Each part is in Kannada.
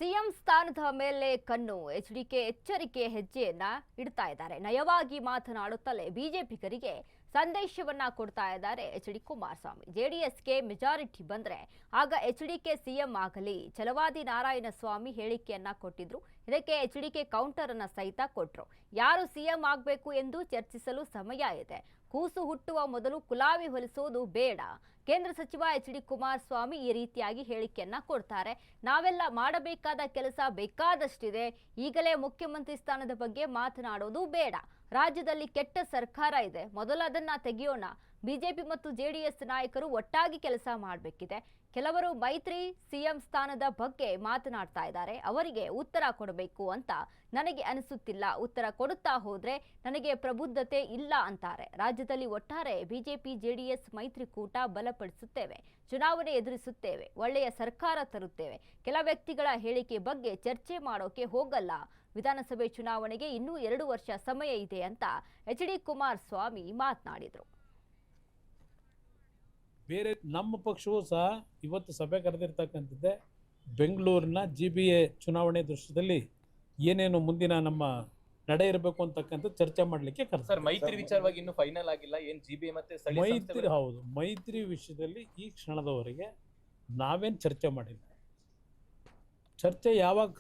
ಸಿಎಂ ಸ್ಥಾನದ ಮೇಲೆ ಕಣ್ಣು ಎಚ್ಡಿಕೆ ಎಚ್ಚರಿಕೆ ಹೆಜ್ಜೆಯನ್ನ ಇಡ್ತಾ ಇದ್ದಾರೆ. ನಯವಾಗಿ ಮಾತನಾಡುತ್ತಲೇ ಬಿಜೆಪಿಗರಿಗೆ ಸಂದೇಶವನ್ನ ಕೊಡ್ತಾ ಇದ್ದಾರೆ ಎಚ್ಡಿ ಕುಮಾರಸ್ವಾಮಿ. ಜೆಡಿಎಸ್ಗೆ ಮೆಜಾರಿಟಿ ಬಂದ್ರೆ ಆಗ ಎಚ್ಡಿಕೆ ಸಿಎಂ ಆಗಲಿ ಛಲವಾದಿ ನಾರಾಯಣಸ್ವಾಮಿ ಹೇಳಿಕೆಯನ್ನ ಕೊಟ್ಟಿದ್ರು. ಇದಕ್ಕೆ ಎಚ್ಡಿಕೆ ಕೌಂಟರ್ ಅನ್ನ ಸಹಿತ ಕೊಟ್ರು. ಯಾರು ಸಿಎಂ ಆಗಬೇಕು ಎಂದು ಚರ್ಚಿಸಲು ಸಮಯ ಇದೆ. ಕೂಸು ಹುಟ್ಟುವ ಮೊದಲು ಕುಲಾವಿ ಹೊಲಿಸೋದು ಬೇಡ. ಕೇಂದ್ರ ಸಚಿವ ಎಚ್ಡಿ ಕುಮಾರಸ್ವಾಮಿ ಈ ರೀತಿಯಾಗಿ ಹೇಳಿಕೆಯನ್ನ ಕೊಡ್ತಾರೆ. ನಾವೆಲ್ಲ ಮಾಡಬೇಕಾದ ಕೆಲಸ ಬೇಕಾದಷ್ಟಿದೆ. ಈಗಲೇ ಮುಖ್ಯಮಂತ್ರಿ ಸ್ಥಾನದ ಬಗ್ಗೆ ಮಾತನಾಡೋದು ಬೇಡ. ರಾಜ್ಯದಲ್ಲಿ ಕೆಟ್ಟ ಸರ್ಕಾರ ಇದೆ, ಮೊದಲು ಅದನ್ನ ತೆಗೆಯೋಣ. ಬಿಜೆಪಿ ಮತ್ತು ಜೆಡಿಎಸ್ ನಾಯಕರು ಒಟ್ಟಾಗಿ ಕೆಲಸ ಮಾಡಬೇಕಿದೆ. ಕೆಲವರು ಮೈತ್ರಿ ಸಿಎಂ ಸ್ಥಾನದ ಬಗ್ಗೆ ಮಾತನಾಡ್ತಾ ಇದ್ದಾರೆ. ಅವರಿಗೆ ಉತ್ತರ ಕೊಡಬೇಕು ಅಂತ ನನಗೆ ಅನಿಸುತ್ತಿಲ್ಲ. ಉತ್ತರ ಕೊಡುತ್ತಾ ಹೋದ್ರೆ ನನಗೆ ಪ್ರಬುದ್ಧತೆ ಇಲ್ಲ ಅಂತಾರೆ. ರಾಜ್ಯದಲ್ಲಿ ಒಟ್ಟಾರೆ ಬಿಜೆಪಿ ಜೆಡಿಎಸ್ ಮೈತ್ರಿಕೂಟ ಬಲಪಡಿಸುತ್ತೇವೆ, ಚುನಾವಣೆ ಎದುರಿಸುತ್ತೇವೆ, ಒಳ್ಳೆಯ ಸರ್ಕಾರ ತರುತ್ತೇವೆ. ಕೆಲ ವ್ಯಕ್ತಿಗಳ ಹೇಳಿಕೆ ಬಗ್ಗೆ ಚರ್ಚೆ ಮಾಡೋಕೆ ಹೋಗಲ್ಲ. ವಿಧಾನಸಭೆ ಚುನಾವಣೆಗೆ ಇನ್ನೂ 2 ವರ್ಷ ಸಮಯ ಇದೆ ಅಂತ ಎಚ್ಡಿ ಕುಮಾರಸ್ವಾಮಿ ಮಾತನಾಡಿದರು. ಬೇರೆ ನಮ್ಮ ಪಕ್ಷವೂ ಸಹ ಇವತ್ತು ಸಭೆ ಕರೆದಿರ್ತಕ್ಕಂಥದ್ದೇ ಬೆಂಗಳೂರಿನ GBA ಚುನಾವಣೆ ದೃಶ್ಯದಲ್ಲಿ ಏನೇನು ಮುಂದಿನ ನಮ್ಮ ನಡೆ ಇರಬೇಕು ಅಂತಕ್ಕಂಥ ಚರ್ಚೆ ಮಾಡಲಿಕ್ಕೆ ಸರ್, ಮೈತ್ರಿ ವಿಚಾರವಾಗಿ ಇನ್ನೂ ಫೈನಲ್ ಆಗಿಲ್ಲ. ಏನು GBA ಮತ್ತೆ ಮೈತ್ರಿ ಹೌದು, ಮೈತ್ರಿ ವಿಷಯದಲ್ಲಿ ಈ ಕ್ಷಣದವರೆಗೆ ನಾವೇನು ಚರ್ಚೆ ಮಾಡಿಲ್ಲ. ಚರ್ಚೆ ಯಾವಾಗ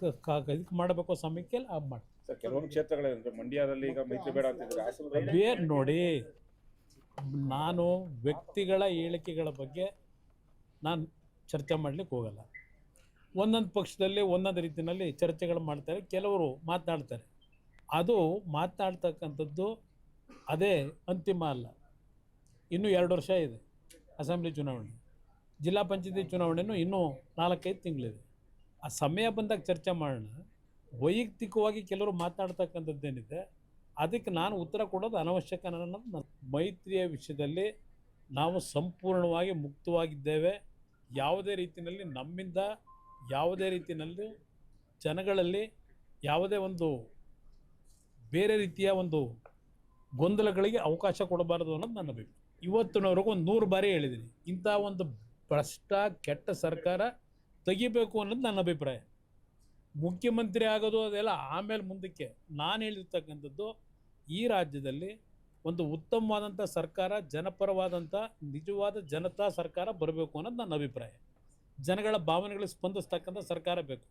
ಇದಕ್ಕೆ ಮಾಡಬೇಕು ಸಮಯಕ್ಕೆ ಮಾಡಿ. ಕೆಲವೊಂದು ಕ್ಷೇತ್ರಗಳಲ್ಲಿ ಮಂಡ್ಯದಲ್ಲಿ ಈಗ ಮೈತ್ರಿ ಬೇಡ ಅಂತಿದ್ದಾರೆ. ಬೇರೆ ನೋಡಿ, ನಾನು ವ್ಯಕ್ತಿಗಳ ಹೇಳಿಕೆಗಳ ಬಗ್ಗೆ ನಾನು ಚರ್ಚೆ ಮಾಡಲಿಕ್ಕೆ ಹೋಗಲ್ಲ. ಒಂದೊಂದು ಪಕ್ಷದಲ್ಲಿ ಒಂದೊಂದು ರೀತಿಯಲ್ಲಿ ಚರ್ಚೆಗಳು ಮಾಡ್ತಾರೆ, ಕೆಲವರು ಮಾತನಾಡ್ತಾರೆ. ಅದು ಮಾತನಾಡ್ತಕ್ಕಂಥದ್ದು ಅದೇ ಅಂತಿಮ ಅಲ್ಲ. ಇನ್ನೂ 2 ವರ್ಷ ಇದೆ. ಅಸೆಂಬ್ಲಿ ಚುನಾವಣೆ, ಜಿಲ್ಲಾ ಪಂಚಾಯತಿ ಚುನಾವಣೆನೂ ಇನ್ನೂ 4-5 ತಿಂಗಳಿದೆ. ಆ ಸಮಯ ಬಂದಾಗ ಚರ್ಚೆ ಮಾಡೋಣ. ವೈಯಕ್ತಿಕವಾಗಿ ಕೆಲವರು ಮಾತನಾಡ್ತಕ್ಕಂಥದ್ದೇನಿದೆ ಅದಕ್ಕೆ ನಾನು ಉತ್ತರ ಕೊಡೋದು ಅನವಶ್ಯಕ ಅನ್ನೋದು. ಮೈತ್ರಿಯ ವಿಷಯದಲ್ಲಿ ನಾವು ಸಂಪೂರ್ಣವಾಗಿ ಮುಕ್ತವಾಗಿದ್ದೇವೆ. ಯಾವುದೇ ರೀತಿಯಲ್ಲಿ ನಮ್ಮಿಂದ ಯಾವುದೇ ರೀತಿಯಲ್ಲಿ ಜನಗಳಲ್ಲಿ ಯಾವುದೇ ಒಂದು ಬೇರೆ ರೀತಿಯ ಒಂದು ಗೊಂದಲಗಳಿಗೆ ಅವಕಾಶ ಕೊಡಬಾರದು ಅನ್ನೋದು ನನ್ನ ಅಭಿಪ್ರಾಯ. ಇವತ್ತಿನವರೆಗೂ ಒಂದು 100 ಬಾರಿ ಹೇಳಿದ್ದೀನಿ, ಇಂಥ ಒಂದು ಭ್ರಷ್ಟ ಕೆಟ್ಟ ಸರ್ಕಾರ ತೆಗಿಬೇಕು ಅನ್ನೋದು ನನ್ನ ಅಭಿಪ್ರಾಯ. ಮುಖ್ಯಮಂತ್ರಿ ಆಗೋದು ಅದೆಲ್ಲ ಆಮೇಲೆ ಮುಂದಕ್ಕೆ. ನಾನು ಹೇಳಿರ್ತಕ್ಕಂಥದ್ದು ಈ ರಾಜ್ಯದಲ್ಲಿ ಒಂದು ಉತ್ತಮವಾದಂಥ ಸರ್ಕಾರ, ಜನಪರವಾದಂಥ ನಿಜವಾದ ಜನತಾ ಸರ್ಕಾರ ಬರಬೇಕು ಅನ್ನೋದು ನನ್ನ ಅಭಿಪ್ರಾಯ. ಜನಗಳ ಭಾವನೆಗಳಿಗೆ ಸ್ಪಂದಿಸ್ತಕ್ಕಂಥ ಸರ್ಕಾರ ಬೇಕು.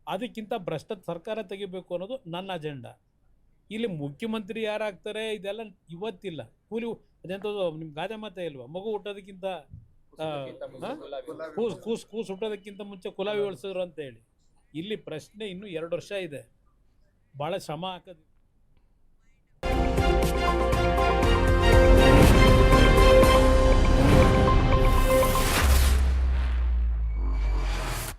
ಅದಕ್ಕಿಂತ ಭ್ರಷ್ಟ ಸರ್ಕಾರ ತೆಗಿಬೇಕು ಅನ್ನೋದು ನನ್ನ ಅಜೆಂಡಾ. ಇಲ್ಲಿ ಮುಖ್ಯಮಂತ್ರಿ ಯಾರಾಗ್ತಾರೆ ಇದೆಲ್ಲ ಇವತ್ತಿಲ್ಲ. ಕೂಲಿ ಅದೆಂಥದ್ದು ನಿಮ್ಮ ಗಾದೆ ಮಾತೇ ಇಲ್ವಾ, ಮಗು ಹುಟ್ಟೋದಕ್ಕಿಂತ ಕೂಸು ಹುಟ್ಟೋದಕ್ಕಿಂತ ಮುಂಚೆ ಕುಲಾವಿ ಹೊಲಿಸಿದ್ರು ಅಂತ ಹೇಳಿ. ಇಲ್ಲಿ ಪ್ರಶ್ನೆ ಇನ್ನೂ 2 ವರ್ಷ ಇದೆ. ಭಾಳ ಶ್ರಮ ಹಾಕೋದು.